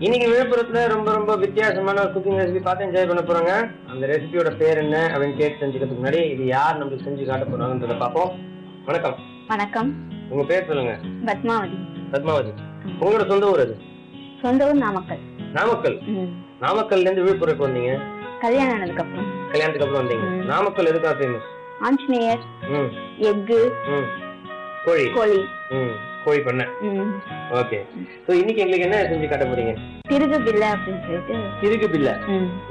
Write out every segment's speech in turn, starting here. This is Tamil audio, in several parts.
இன்னைக்கு விழுப்புரத்துல ரொம்ப ரொம்ப வித்தியாசமான ஒரு குக்கிங் ரெசிபி பார்த்து என்ஜாய் பண்ண போறாங்க. அந்த ரெசிபியோட பேர் என்ன அப்படின்னு கேட்டு தெரிஞ்சுக்கிறதுக்கு முன்னாடி இது யார் நம்மளுக்கு செஞ்சு காட்ட போறாங்கன்றத பார்ப்போம். வணக்கம். வணக்கம். உங்க பேர் சொல்லுங்க. பத்மாவதி. பத்மாவதி, உங்களோட சொந்த ஊர் அது? சொந்த ஊர் நாமக்கல். நாமக்கல். நாமக்கல்ல இருந்து விழுப்புரம் வந்தீங்க? கல்யாணம் ஆனதுக்கு அப்புறம். கல்யாணத்துக்கு அப்புறம் வந்தீங்க. நாமக்கல் எதுக்கா ஃபேமஸ்? ஆஞ்சநேயர், எக்கு, கோழி. கோழி கோழி பண்ண. ஓகே. சோ இன்னைக்கு எங்களுக்கு என்ன செஞ்சு காட்ட போறீங்க? திருகு பில்ல அப்படின்னு சொல்லிட்டு. திருகு பில்ல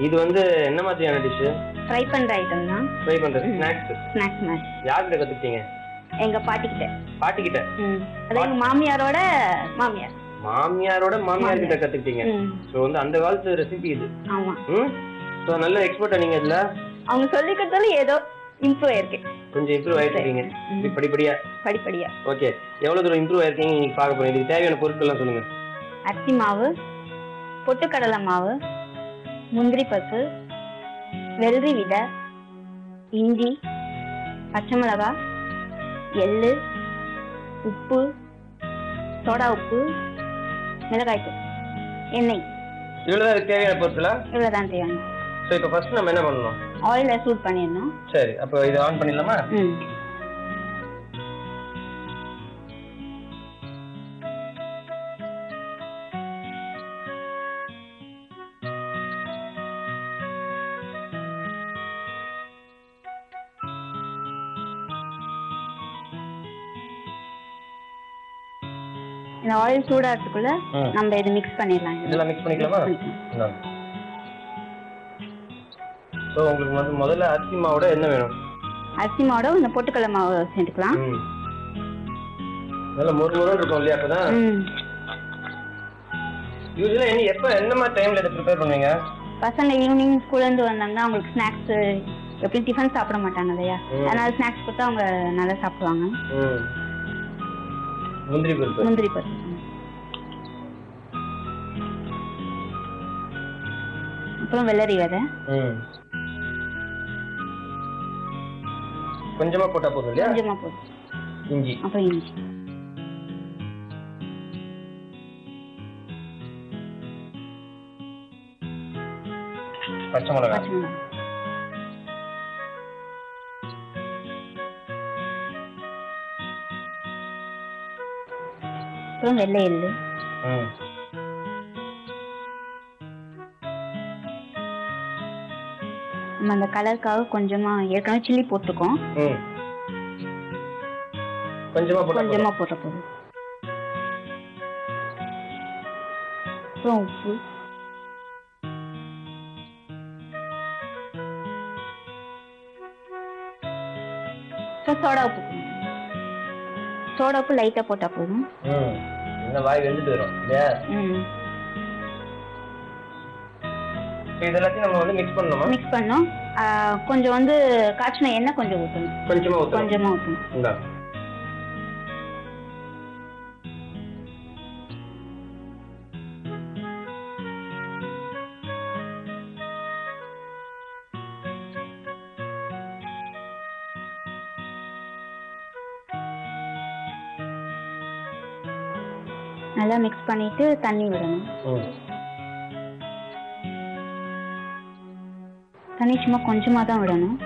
இது வந்து என்ன மாதிரியான டிஷ்? ஃப்ரை பண்ற ஐட்டம் தான். ஃப்ரை பண்ற ஸ்நாக்ஸ். ஸ்நாக்ஸ் மாதிரி. யார்கிட்ட கத்துக்கிட்டீங்க? எங்க பாட்டி கிட்ட. பாட்டி கிட்ட? அது எங்க மாமியாரோட மாமியார். மாமியாரோட மாமியார் கிட்ட கத்துக்கிட்டீங்க. சோ வந்து அந்த காலத்து ரெசிபி இது. ஆமா. சோ நல்ல எக்ஸ்பர்ட்டா நீங்க இதுல? அவங்க சொல்லி கொடுத்தால ஏதோ இம்ப்ரூவ் ஆயிருக்கு. கொஞ்சம் இம்ப்ரூவ் ஆயிருக்கீங்க படிப்படியா. ஓகே. எவ்வளவு தூரம் இம்ப்ரூவ் ஆயிருக்கீங்க நீங்க பார்க்க போறீங்க. இதுக்கு தேவையான பொருட்கள் எல்லாம் சொல்லுங்க. அரிசி மாவு, பொட்டுக்கடலை மாவு, முந்திரி பருப்பு, வெள்ளரி விதை, இஞ்சி, பச்சை மிளகாய், எள்ளு, உப்பு, சோடா உப்பு, மிளகாய்த்தூள், எண்ணெய். இவ்வளவுதான் தேவையான பொருட்களா? இவ்வளவுதான் தேவையான. சோ இப்போ ஃபர்ஸ்ட் நம்ம என்ன பண்ணனும்? ஆயில சூட் பண்ணிடணும். சரி, அப்ப இத ஆன் பண்ணிடலாமா? இந்த ஆயில் சூடாகிறதுக்குள்ள நம்ம இது மிக்ஸ் பண்ணிடலாம். இதெல்லாம் மிக்ஸ் பண்ணிக்கலாமா? சோ உங்களுக்கு வந்து முதல்ல அரிசி மாவோட என்ன வேணும்? அரிசி மாவோட இந்த பொட்டுக்கடலை மாவு சேர்த்துக்கலாம். நல்ல மொறுமொறு இருக்கும் இல்லையா? அப்பதான் யூசுவலா என்ன மாதிரி டைம்ல இதை ப்ரிப்பேர் பண்ணுவீங்க? பசங்க ஈவினிங் ஸ்கூல்ல இருந்து வந்தாங்கன்னா அவங்களுக்கு ஸ்நாக்ஸ் எப்படி டிஃபன் சாப்பிட மாட்டாங்க இல்லையா? அதனால ஸ்நாக்ஸ் கொடுத்தா அவங்க நல்லா சாப்பிடுவாங்க. முந்திரி பருப்பு. அப்புறம் வெள்ளரி விதை. கொஞ்சமா போட்டா போதும் இல்லையா? கொஞ்சமா போதும். இஞ்சி. அப்புறம் இஞ்சி. பச்சை மிளகாய். அப்புறம் வெள்ளை எள்ளு. நம்ம அந்த கலருக்காக கொஞ்சமா ஏற்கனவே சில்லி போட்டுருக்கோம். கொஞ்சமா போட்ட போதும். அப்புறம் உப்பு, சோடா உப்பு லைட்டா போட்டா போதும். வாய் வெந்துட்டு வரும் இல்லையா? இதெல்லாம் நம்ம வந்து மிக்ஸ் பண்ணனுமா? மிக்ஸ் பண்ணனும். கொஞ்சம் வந்து காய்ச்சின எண்ணெய் கொஞ்சம் ஊத்தணும். கொஞ்சமா ஊத்தணும். நல்லா மிக்ஸ் பண்ணிட்டு தண்ணி விடணும். தண்ணி சும்மா கொஞ்சமா தான் விடணும்.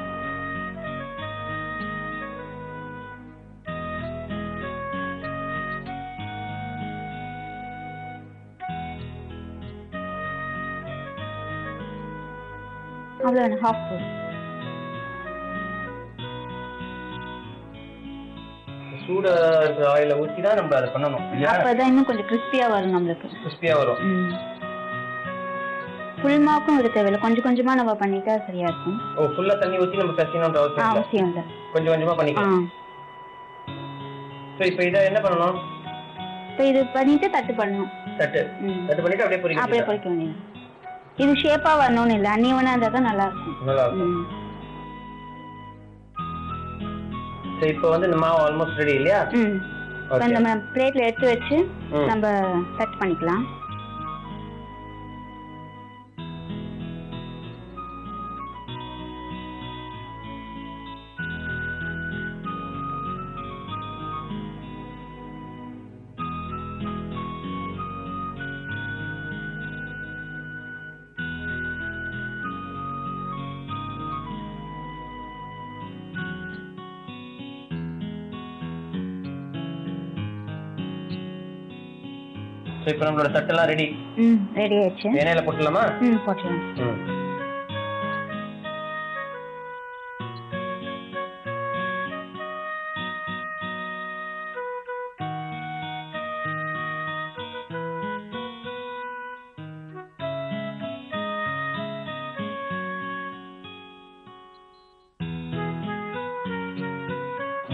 அவ்வளவு ஹாஃப் போதும். சூடா இருக்கிற ஆயில ஊத்தி தான் நம்ம அதை பண்ணணும். அப்பதான் இன்னும் கொஞ்சம் கிறிஸ்பியா வரும். நம்மளுக்கு கிறிஸ்பியா வரும். ஃபுல் மாக்கும் விட தேவையில்லை. கொஞ்சம் கொஞ்சமா நம்ம பண்ணிட்டா சரியா இருக்கும். ஃபுல்லா தண்ணி ஊத்தி நம்ம கசியணும்ன்ற அவசியம் இல்ல. கொஞ்சம் கொஞ்சமா பண்ணிக்கலாம். சோ இப்போ இத என்ன பண்ணனும்? இப்போ இது பண்ணிட்டு தட்டு பண்ணனும். தட்டு பண்ணிட்டு அப்படியே பொரிக்க வேண்டியது. இது ஷேப்பா வரணும்னு இல்ல, அன்னியவனா இருந்தா தான் நல்லா இருக்கும். சோ இப்போ வந்து இந்த மாவு ஆல்மோஸ்ட் ரெடி இல்லையா? இப்போ நம்ம பிளேட்ல எடுத்து வச்சு நம்ம கட் பண்ணிக்கலாம். இப்போ நம்மளோட தட்டெல்லாம் ரெடி. ரெடி ஆயிடுச்சு. எண்ணெயில போட்டுடலாமா? போட்டுடலாம்.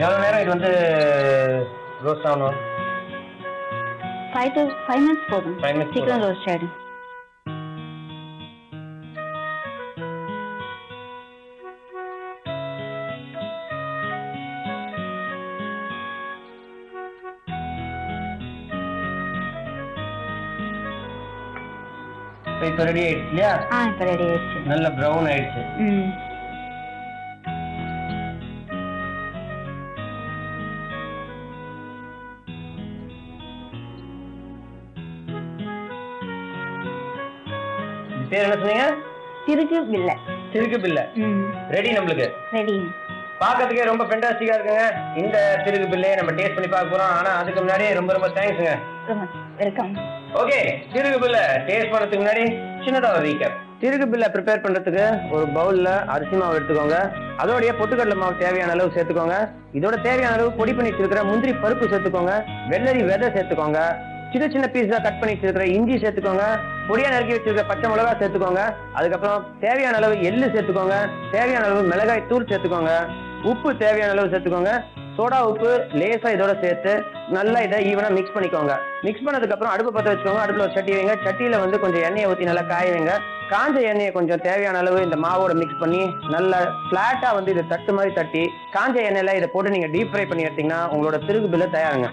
எவ்வளவு நேரம் இது வந்து ரோஸ்ட் ஆகணும்? 5 minutes போதும். 5 minutes சீக்கிரம் ரோஸ்ட் ஆயிடும். இப்போ ரெடி ஆயிடுச்சு இல்லையா? இப்போ ரெடி ஆயிடுச்சு. நல்ல ப்ரௌன் ஆயிடுச்சு. பேர் என்ன சொன்னீங்க? திருகு பில்லை. திருகு பில்லை ரெடி. நம்மளுக்கு ரெடி. பார்க்கறதுக்கே ரொம்ப ஃபென்டாஸ்டிக்கா இருக்குங்க. இந்த திருகு பில்லையை நம்ம டேஸ்ட் பண்ணி பார்க்க போறோம். ஆனா அதுக்கு முன்னாடி ரொம்ப ரொம்ப தேங்க்ஸ்ங்க. வெல்கம். ஓகே, திருகு பில்லை டேஸ்ட் பண்ணதுக்கு முன்னாடி சின்னதா ஒரு ரீகேப். திருகு பில்லை ப்ரிப்பேர் பண்றதுக்கு ஒரு பவுல்ல அரிசி மாவு எடுத்துக்கோங்க. அதோடைய பொட்டுக்கடலை மாவு தேவையான அளவு சேர்த்துக்கோங்க. இதோட தேவையான அளவு பொடி பண்ணி வச்சிருக்கிற முந்திரி பருப்பு சேர்த்துக்கோங்க. வெள்ளரி விதை சேர்த்துக்கோங்க. சின்ன சின்ன பீஸா கட் பண்ணி வச்சிருக்கிற இஞ்சி சேர்த்துக்கோங்க. பொடியா நறுக்கி வச்சிருக்கிற பச்சை மிளகா சேர்த்துக்கோங்க. அதுக்கப்புறம் தேவையான அளவு எள்ளு சேர்த்துக்கோங்க. தேவையான அளவு மிளகாய் தூள் சேர்த்துக்கோங்க. உப்பு தேவையான அளவு சேர்த்துக்கோங்க. சோடா உப்பு லேசா இதோட சேர்த்து நல்லா இதை ஈவனா மிக்ஸ் பண்ணிக்கோங்க. மிக்ஸ் பண்ணதுக்கு அப்புறம் அடுப்பு பற்ற வச்சுக்கோங்க. அடுப்புல ஒரு சட்டி வைங்க. சட்டியில வந்து கொஞ்சம் எண்ணெயை ஊற்றி நல்லா காய வைங்க. காஞ்ச எண்ணெயை கொஞ்சம் தேவையான அளவு இந்த மாவோட மிக்ஸ் பண்ணி நல்லா பிளாட்டா வந்து இதை தட்டு மாதிரி தட்டி காஞ்ச எண்ணெயில இதை போட்டு நீங்க டீப் ஃப்ரை பண்ணி எடுத்தீங்கன்னா உங்களோட திருகு பில்லை தயாருங்க.